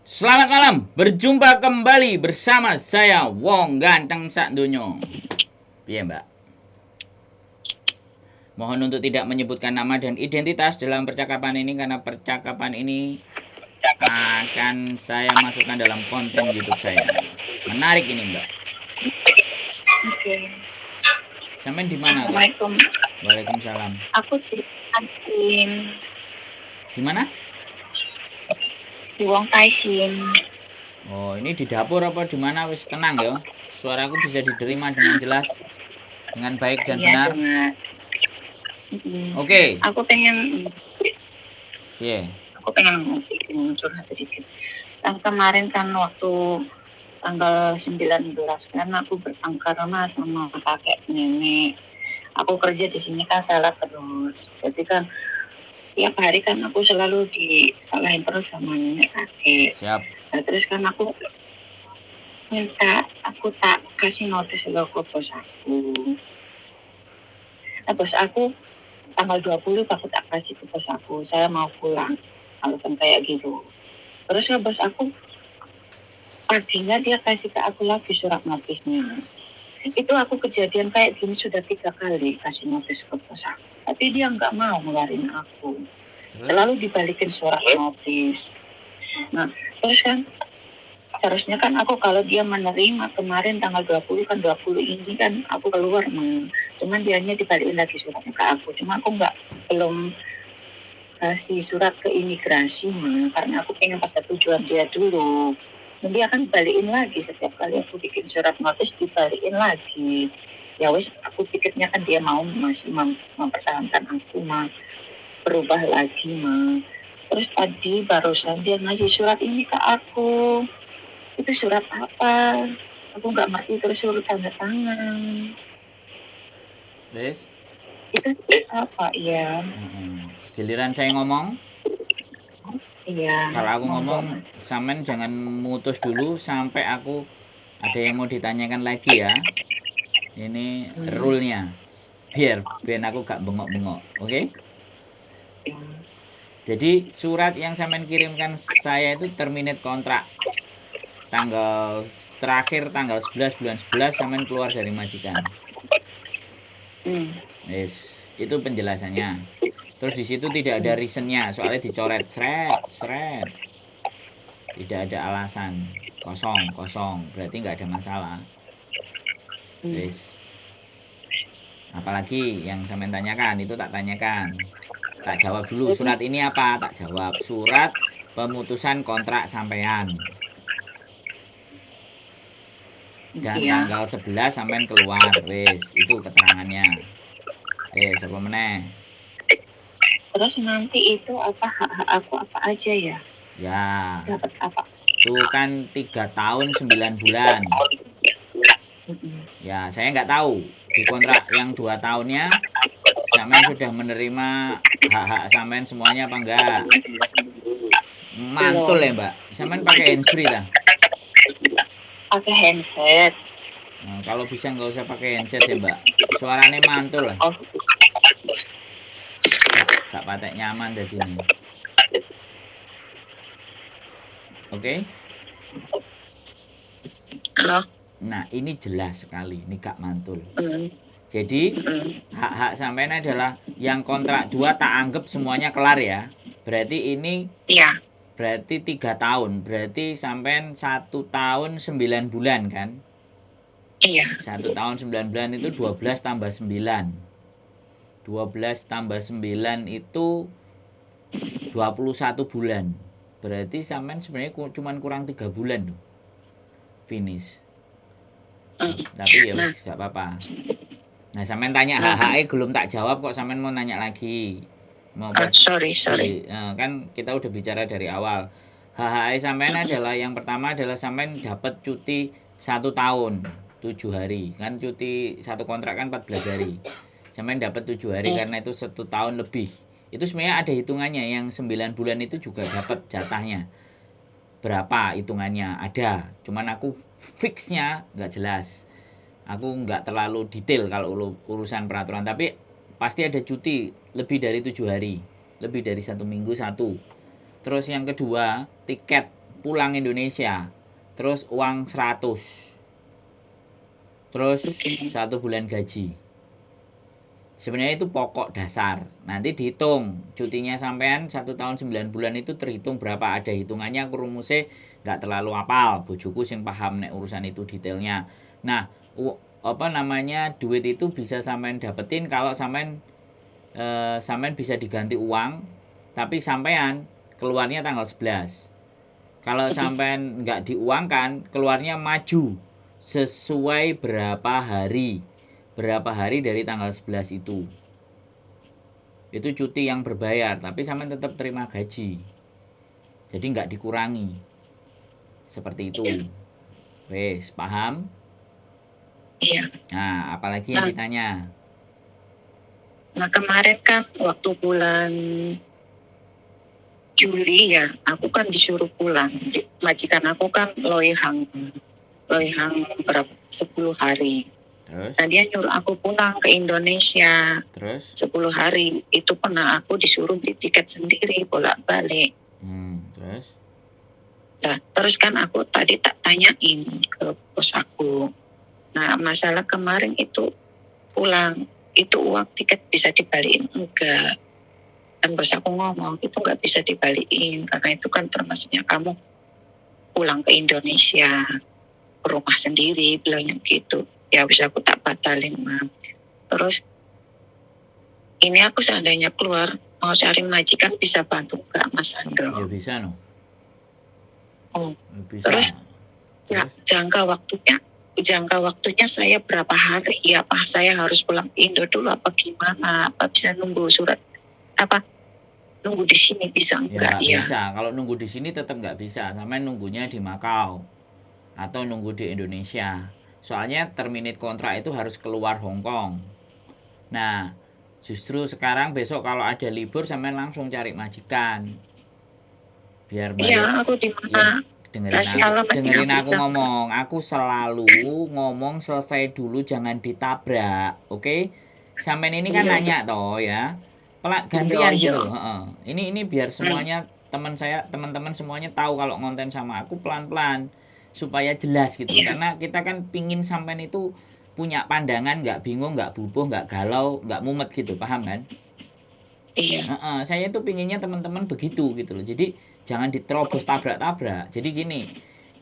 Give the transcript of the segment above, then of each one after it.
Selamat malam, berjumpa kembali bersama saya Wong Ganteng Sak Dunyo. Iya mbak. Mohon untuk tidak menyebutkan nama dan identitas dalam percakapan ini karena percakapan ini akan saya masukkan dalam konten YouTube saya. Menarik ini mbak. Oke. Sampai di mana kok? Assalamualaikum. Waalaikumsalam. Aku di Taisin. Di mana? Di Wong Taisin. Oh ini di dapur apa di mana? Wis tenang ya. Suaraku bisa diterima dengan jelas, dengan baik dan benar. Oke. Aku pengen. Iya. Aku pengen curhat sedikit. Kan kemarin kan waktu tanggal 19 kan aku bertengkar sama kakek nenek. Aku kerja di sini kan salah terus. Jadi kan tiap hari kan aku selalu disalahin terus sama nenek kakek. Siap. Nah, terus kan aku tak kasih notis lo ke bos aku. Nah, bos aku tanggal 20 aku tak kasih ke bos aku. Saya mau pulang. Alasan kayak gitu. Terus ya bos aku paginya dia kasih ke aku lagi surat notisnya. Itu aku kejadian kayak gini sudah 3 kali kasih notis ke bos aku. Tapi dia nggak mau ngeluarin aku. Selalu dibalikin surat notis. Nah, terus kan seharusnya kan aku kalau dia menerima kemarin tanggal 20 kan 20 ini kan aku keluar cuman dianya dibalikin lagi suratnya ke aku. Cuma aku belum kasih surat ke imigrasi karena aku pengen pasal tujuan dia dulu. Dan dia akan balikin lagi setiap kali aku bikin surat notis dibalikin lagi. Ya wes aku pikirnya kan dia masih mempertahankan aku berubah lagi Terus tadi barusan dia ngasih surat ini ke aku. Itu surat apa? Aku nggak ngerti, terus suruh tanda tangan. Des? Itu apa ya? Giliran saya ngomong. Iya. Kalau aku ngomong, Samen jangan mutus dulu sampai aku ada yang mau ditanyakan lagi ya. Ini rule-nya. Biar aku gak bengok-bengok, oke? Jadi surat yang Samen kirimkan saya itu terminate kontrak. Terakhir tanggal 11 bulan 11 Samen keluar dari majikan. Yes, itu penjelasannya. Terus di situ tidak ada reasonnya, soalnya dicoret seret. Tidak ada alasan, kosong. Berarti nggak ada masalah. Yes. Apalagi yang Samen tanyakan, itu tak tanyakan. Tak jawab dulu, surat ini apa? Tak jawab. Surat pemutusan kontrak sampean. Dan tanggal 11 sampean keluar, wes, itu keterangannya. Siapa meneh? Terus nanti itu hak aku apa aja ya? Ya. Dapat apa? Itu kan 3 tahun 9 bulan. Ya, saya nggak tahu di kontrak yang 2 tahunnya Samen sudah menerima hak-hak Samen semuanya apa enggak? Mantul ya mbak, Samen pakai handsfree lah. Pakai handset. Nah, kalau bisa nggak usah pakai handset ya mbak, suaranya mantul lah. Gak patek nyaman tadi nih. Oke? Nah ini jelas sekali, ini gak mantul. Jadi hak-hak sampean adalah yang kontrak 2 tak anggap semuanya kelar ya. Berarti ini berarti 3 tahun. Berarti sampean 1 tahun 9 bulan kan? Iya. 1 tahun 9 bulan itu 12 tambah 9. 12 tambah 9 itu 21 bulan. Berarti sampean sebenarnya cuma kurang 3 bulan tuh. Finish. Tapi ya gak apa-apa. Nah, sampean tanya hak-haknya belum tak jawab kok sampean mau nanya lagi. Sorry. Kan kita udah bicara dari awal. Hak-haknya sampean adalah yang pertama adalah sampean dapat cuti 1 tahun 7 hari. Kan cuti 1 kontrak kan 14 hari. Sampean dapat 7 hari karena itu 1 tahun lebih. Itu sebenarnya ada hitungannya, yang 9 bulan itu juga dapat jatahnya. Berapa hitungannya? Ada. Cuman aku fixnya nggak jelas. Aku nggak terlalu detail kalau urusan peraturan, tapi pasti ada cuti lebih dari 7 hari, lebih dari 1 minggu 1. Terus yang kedua, tiket pulang Indonesia, terus uang 100, terus 1 bulan gaji. Sebenarnya itu pokok dasar. Nanti dihitung cutinya sampean 1 tahun 9 bulan itu terhitung berapa, ada hitungannya, aku rumusnya nggak terlalu apal, bojoku sing paham nek urusan itu detailnya. Nah, duit itu bisa sampean dapetin kalau sampean bisa diganti uang, tapi sampean keluarnya tanggal 11. Kalau sampean nggak diuangkan, keluarnya maju sesuai berapa hari dari tanggal 11 itu cuti yang berbayar, tapi sampean tetap terima gaji, jadi nggak dikurangi, seperti itu. Wes, paham? Iya. Nah, apalagi yang ditanya? Nah, kemarin kan waktu bulan Juli ya, aku kan disuruh pulang. Majikan aku kan loihang berapa 10 hari. Terus? Nah, dia nyuruh aku pulang ke Indonesia. Terus? 10 hari. Itu pernah aku disuruh beli tiket sendiri bolak-balik. Terus? Nah, terus kan aku tadi tak tanyain ke bos aku. Nah, masalah kemarin itu pulang, itu uang tiket bisa dibalikin enggak? Kan bos aku ngomong itu nggak bisa dibalikin karena itu kan termasuknya kamu pulang ke Indonesia, ke rumah sendiri, bilangnya gitu. Ya bisa aku tak batalin, Mam. Terus ini aku seandainya keluar mau cari majikan, bisa bantu nggak, Mas Sandro? Ya bisa, no. Bisa. Terus jangka waktunya saya berapa hari ya? Apa saya harus pulang ke Indo dulu apa gimana? Apa bisa nunggu surat nunggu di sini bisa enggak? Ya bisa. Kalau nunggu di sini tetap nggak bisa, sampai nunggunya di Makau atau nunggu di Indonesia. Soalnya terminate kontrak itu harus keluar Hong Kong. Nah, justru sekarang besok kalau ada libur sampai langsung cari majikan. Biar bayar. Iya, aku di mana? Dengerin aku ngomong. Aku selalu ngomong selesai dulu, jangan ditabrak. Oke? Sampean ini kan nanya toh ya. Gantian gitu loh. Ini biar semuanya teman-teman semuanya tahu kalau ngonten sama aku pelan-pelan supaya jelas gitu. Karena kita kan pingin sampean itu punya pandangan, nggak bingung, nggak bubuh, nggak galau, nggak mumet gitu, paham kan? Iya. Saya itu pinginnya teman-teman begitu gitu loh. Jadi jangan diterobos tabrak-tabrak. Jadi gini,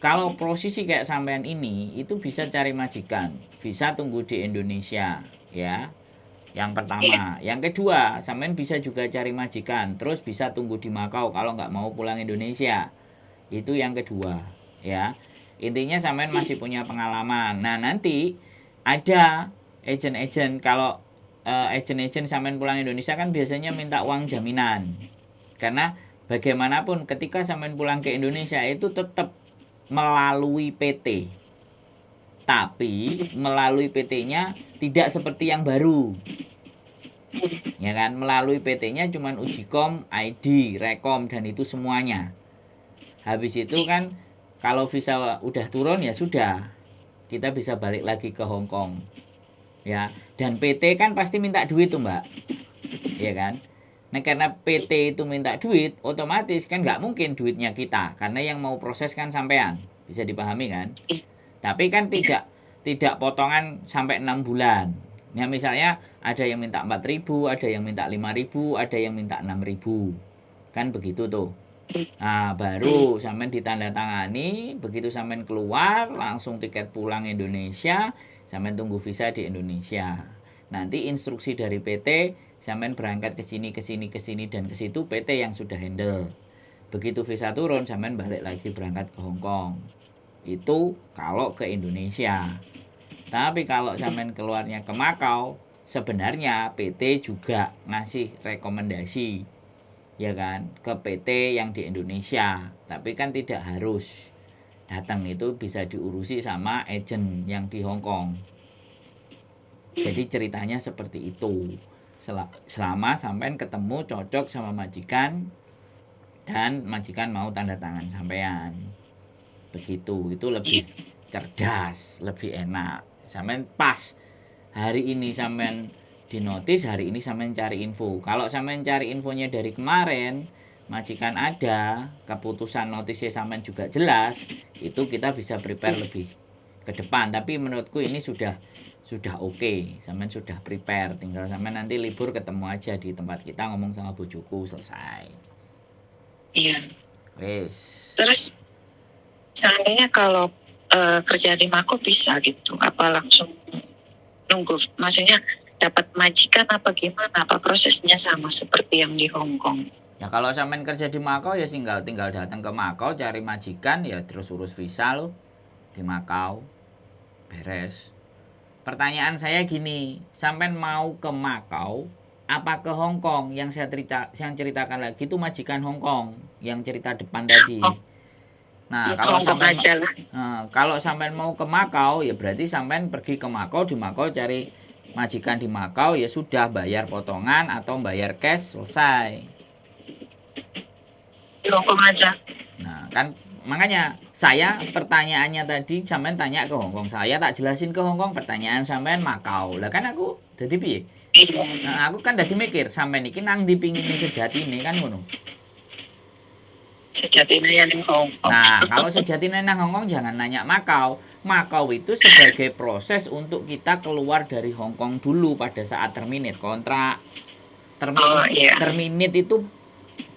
kalau posisi kayak sampean ini itu bisa cari majikan, bisa tunggu di Indonesia, ya. Yang pertama, yang kedua, sampean bisa juga cari majikan, terus bisa tunggu di Makau kalau nggak mau pulang Indonesia. Itu yang kedua, ya. Intinya sampean masih punya pengalaman. Nah, nanti ada agent-agent, kalau agent-agent sampean pulang Indonesia kan biasanya minta uang jaminan. Karena bagaimanapun ketika sampean pulang ke Indonesia itu tetap melalui PT. Tapi melalui PT-nya tidak seperti yang baru. Ya kan, melalui PT-nya cuman Ujikom, ID, Rekom, dan itu semuanya. Habis itu kan kalau visa udah turun ya sudah, kita bisa balik lagi ke Hong Kong. Ya, dan PT kan pasti minta duit tuh, Mbak. Ya kan? Nah, karena PT itu minta duit, otomatis kan nggak mungkin duitnya kita, karena yang mau proses kan sampean. Bisa dipahami kan? Tapi kan tidak potongan sampai 6 bulan. Ya, misalnya ada yang minta 4.000, ada yang minta 5.000, ada yang minta 6.000. Kan begitu tuh. Nah, baru sampean ditandatangani, begitu sampean keluar langsung tiket pulang Indonesia, sampean tunggu visa di Indonesia. Nanti instruksi dari PT, sampean berangkat ke sini dan ke situ, PT yang sudah handle. Begitu visa turun, sampean balik lagi berangkat ke Hong Kong. Itu kalau ke Indonesia. Tapi kalau sampean keluarnya ke Makau, sebenarnya PT juga ngasih rekomendasi, ya kan, ke PT yang di Indonesia, tapi kan tidak harus datang, itu bisa diurusi sama agent yang di Hong Kong. Jadi ceritanya seperti itu. Selama sampean ketemu cocok sama majikan dan majikan mau tanda tangan sampean, begitu, itu lebih cerdas, lebih enak. Sampean pas hari ini sampean di notis, hari ini sampean cari info. Kalau sampean cari infonya dari kemarin, majikan ada, keputusan notisnya sampean juga jelas, itu kita bisa prepare lebih ke depan. Tapi menurutku ini sudah oke, sampean sudah prepare, tinggal sampean nanti libur ketemu aja di tempat kita ngomong sama bojoku, selesai. Iya. Wes. Terus seandainya kalau kerja di Mako bisa gitu, apa langsung nunggu? Maksudnya dapat majikan apa gimana? Apa prosesnya sama seperti yang di Hong Kong? Ya kalau sampean kerja di Makau ya tinggal datang ke Makau cari majikan ya terus urus visa lo di Makau. Beres. Pertanyaan saya gini, sampean mau ke Makau apa ke Hong Kong? Yang saya ceritakan lagi itu majikan Hong Kong yang cerita depan tadi. Nah, kalau sampean mau ke Makau ya berarti sampean pergi ke Makau, di Makau cari majikan di Makau ya sudah, bayar potongan atau bayar cash, selesai. Di Hong Kong aja. Nah, kan makanya saya pertanyaannya tadi sampean tanya ke Hong Kong, saya tak jelasin ke Hong Kong, pertanyaan sampean Makau. Lah kan aku dadi piye? Nah, aku kan dadi mikir sampean iki nang ndi pingine sejatine kan ngono. Sejatine yang di Hong Kong. Nah, kalau sejatine nang Hong Kong jangan nanya Makau. Makau itu sebagai proses untuk kita keluar dari Hong Kong dulu pada saat terminate kontrak. Terminate itu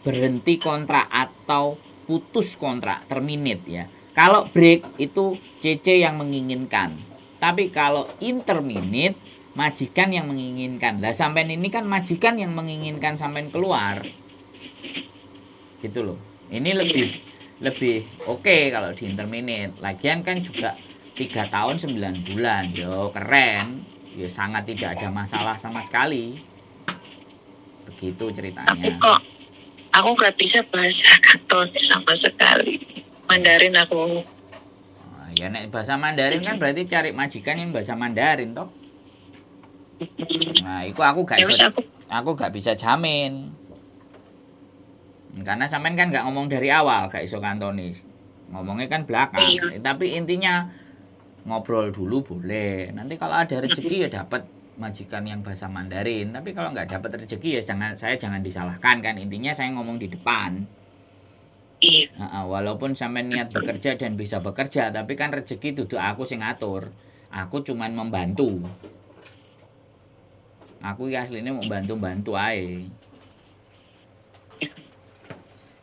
berhenti kontrak atau putus kontrak, terminate ya. Kalau break itu CC yang menginginkan. Tapi kalau interminate majikan yang menginginkan. Lah sampean ini kan majikan yang menginginkan sampean keluar. Gitu loh. Ini lebih oke kalau di interminate. Lagian kan juga 3 tahun 9 bulan. Yo keren. Yo sangat tidak ada masalah sama sekali. Begitu ceritanya. Tapi kok aku nggak bisa bahasa Kantonis sama sekali. Mandarin aku. Ya nek bahasa Mandarin kan berarti cari majikan yang bahasa Mandarin toh. Nah, itu aku gak bisa jamin. Karena sampean kan gak ngomong dari awal gak iso Kantonis. Ngomongnya kan belakang. Tapi intinya ngobrol dulu boleh. Nanti kalau ada rezeki ya dapat majikan yang bahasa Mandarin. Tapi kalau nggak dapat rezeki ya jangan disalahkan kan. Intinya saya ngomong di depan. Iya. Walaupun sampai niat bekerja dan bisa bekerja, tapi kan rezeki duduk aku sing ngatur. Aku cuman membantu. Aku aslinya mau bantu aja.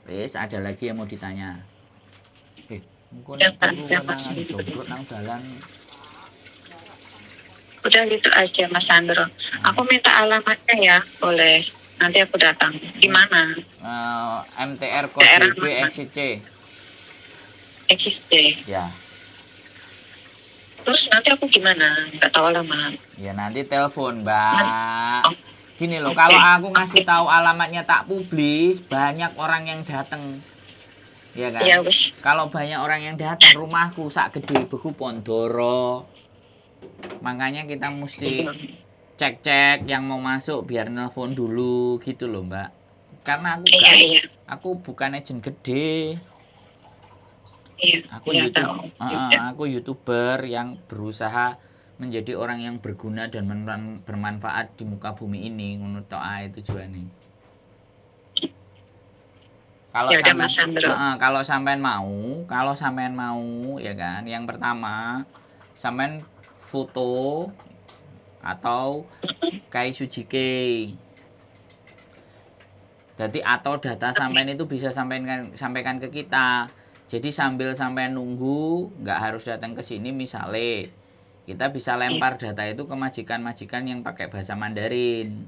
Wes, ada lagi yang mau ditanya? Udah gitu aja Mas Sandro. Aku minta alamatnya ya, boleh. Nanti aku datang. Di mana? MTR Kos BB XC. XC. Ya. Terus nanti aku gimana? Nggak tahu alamat. Ya nanti telepon, Mbak. Gini loh, kalau aku ngasih tahu alamatnya tak publis, banyak orang yang datang. Ya kan? Ya, wis. Kalau banyak orang yang datang, rumahku sak gede beku Pondoro. Makanya kita mesti cek yang mau masuk biar nelpon dulu gitu loh, Mbak. Karena aku bukan agent gede. Aku YouTuber yang berusaha menjadi orang yang berguna dan bermanfaat di muka bumi ini, menurut itu tujuannya. Kalau sampean mau ya kan, yang pertama sampean foto atau kai Sujike. Jadi atau data sampean itu bisa sampaikan ke kita. Jadi sambil sampean nunggu, nggak harus datang ke sini misalnya. Kita bisa lempar data itu ke majikan-majikan yang pakai bahasa Mandarin.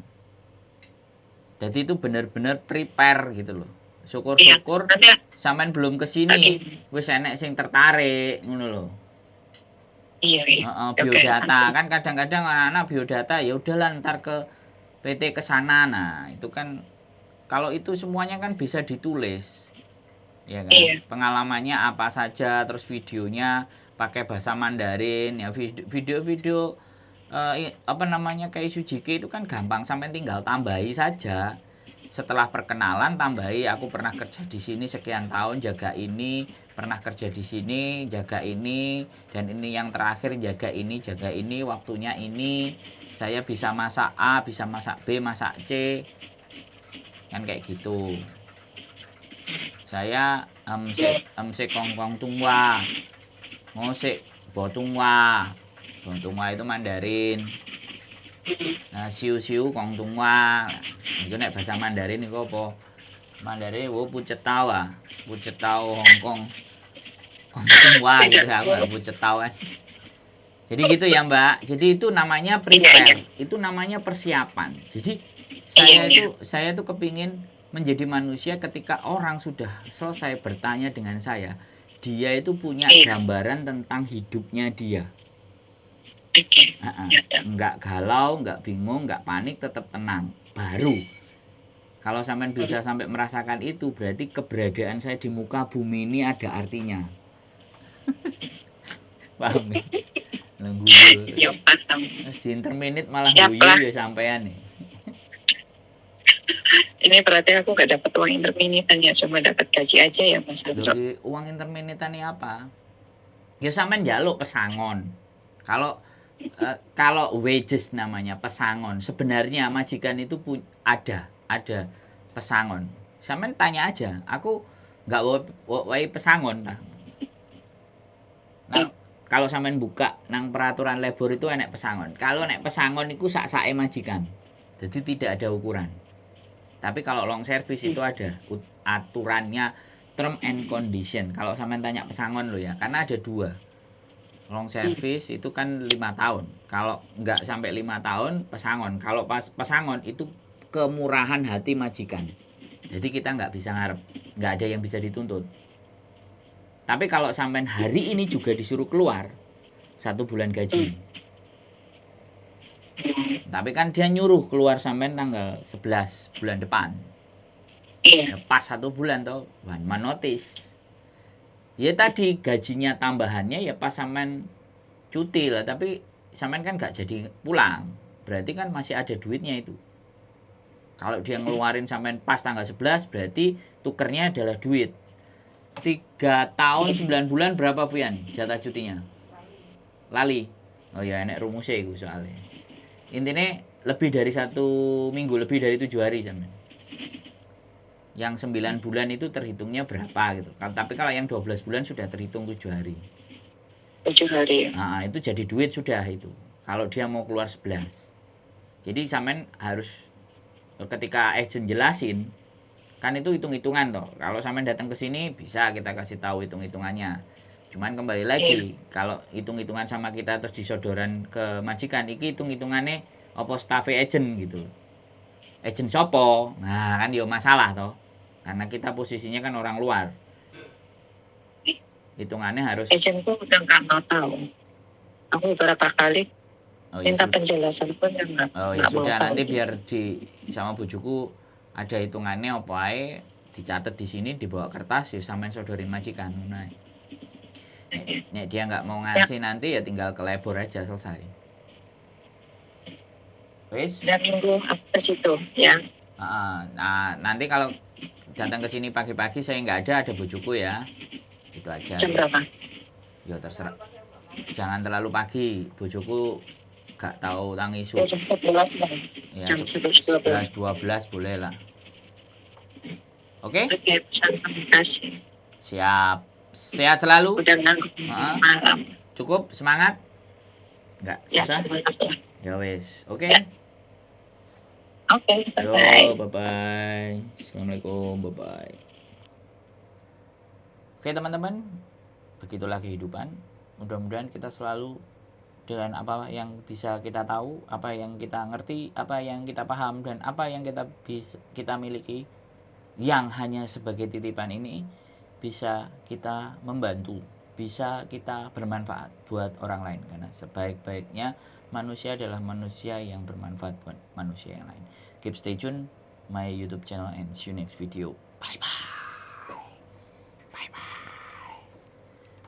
Jadi itu benar-benar prepare gitu loh. Syukur-syukur sampean belum kesini, wis enek sing tertarik ngono loh. Biodata kan kadang-kadang anak-anak biodata ya udahlah ntar ke PT kesana. Nah itu kan kalau itu semuanya kan bisa ditulis, ya kan? Pengalamannya apa saja, terus videonya pakai bahasa Mandarin, ya video-video kayak Sujike itu kan gampang, sampai tinggal tambahi saja. Setelah perkenalan tambahi, aku pernah kerja di sini sekian tahun jaga ini, pernah kerja di sini jaga ini, dan ini yang terakhir jaga ini, waktunya ini, saya bisa masak A, bisa masak B, masak C, kan kayak gitu. Saya amse kongkong tungwa, ngosek botungwa. Botungwa itu Mandarin. Nah, siu-siu kong tungwa. Itu nek bahasa Mandarin iku apa? Mandarin wo pucetau ah. Pucetau Hongkong. Kong tungwa gitu aku enggak pucetau kan. Jadi gitu ya Mbak. Jadi itu namanya prepare. Itu namanya persiapan. Jadi saya tuh kepingin menjadi manusia ketika orang sudah selesai bertanya dengan saya, dia itu punya gambaran tentang hidupnya dia. Nggak galau, nggak bingung, nggak panik, tetap tenang. Baru kalau sampean bisa sampai merasakan itu, berarti keberadaan saya di muka bumi ini ada artinya. Paham ya? Nunggu Ya paham. di interminute malah guyu ya sampean nih. Ini berarti aku gak dapat uang interminitan ya, cuma dapat gaji aja ya Mas Andro. Dari uang interminitan ini apa? Ya sampean njaluk pesangon. Kalau wages namanya pesangon. Sebenarnya majikan itu ada pesangon. Sampean tanya aja, aku nggak wae pesangon. Nah, kalau sampean buka nang peraturan labor itu enek pesangon. Kalau enek pesangon itu sak-sake majikan. Jadi tidak ada ukuran. Tapi kalau long service itu ada aturannya, term and condition. Kalau sampean tanya pesangon lo ya, karena ada 2. Long service itu kan 5 tahun. Kalau nggak sampai 5 tahun pesangon. Kalau pas pesangon itu kemurahan hati majikan. Jadi kita nggak bisa ngarep, nggak ada yang bisa dituntut. Tapi kalau sampean hari ini juga disuruh keluar 1 bulan gaji. Tapi kan dia nyuruh keluar sampean tanggal 11 bulan depan. Ya, pas 1 bulan toh, one man notice. Ya tadi gajinya tambahannya ya pas sampean cuti lah, tapi sampean kan gak jadi pulang. Berarti kan masih ada duitnya itu. Kalau dia ngeluarin sampean pas tanggal 11, berarti tukernya adalah duit. 3 tahun 9 bulan berapa Fian jatah cutinya? Lali. Oh ya enek rumusnya itu soalnya. Intinya lebih dari 1 minggu, lebih dari 7 hari sampean. Yang 9 bulan itu terhitungnya berapa gitu. Tapi kalau yang 12 bulan sudah terhitung 7 hari. 7 hari. Nah, itu jadi duit sudah itu. Kalau dia mau keluar 11. Jadi sampean harus ketika agent jelasin, kan itu hitung-hitungan toh. Kalau sampean datang ke sini bisa kita kasih tahu hitung-hitungannya. Cuman kembali lagi, kalau hitung-hitungan sama kita terus disodoran ke majikan, iki hitung-hitungannya apa staff agent gitu. Agent sopo? Nah, kan yo masalah toh. Karena kita posisinya kan orang luar. Hitungannya harus agentku udah nggak mau tahu. Aku beberapa kali minta penjelasan pun nggak oh ya sudah, nanti biar sama bujuku ada hitungannya apa ae dicatat di sini, dibawa kertas ya sampean sodorin majikan. Nah, nek dia nggak mau ngasih nanti ya tinggal ke labor aja selesai. Wis. Dan minggu ke situ ya. Nah, nanti kalau datang ke sini pagi-pagi saya nggak ada bujuku ya. Itu aja. Jam berapa? Ya terserah. Jangan terlalu pagi, bujuku gak tahu tang isu. Jam 11 lah. Ya, Jam 11, 12 boleh lah. Oke? Oke, terima kasih. Siap. Sehat selalu. Udah nanggung malam. Cukup semangat? Enggak susah? Ya wes. Oke. Ya. Oke, bye-bye. Bye-bye. Assalamualaikum, bye-bye. Oke teman-teman, begitulah kehidupan. Mudah-mudahan kita selalu dengan apa yang bisa kita tahu, apa yang kita ngerti, apa yang kita paham, dan apa yang kita miliki, yang hanya sebagai titipan ini bisa kita membantu, bisa kita bermanfaat buat orang lain. Karena sebaik-baiknya manusia adalah manusia yang bermanfaat buat manusia yang lain. Keep stay tune my YouTube channel and see you next video. Bye bye. Bye bye.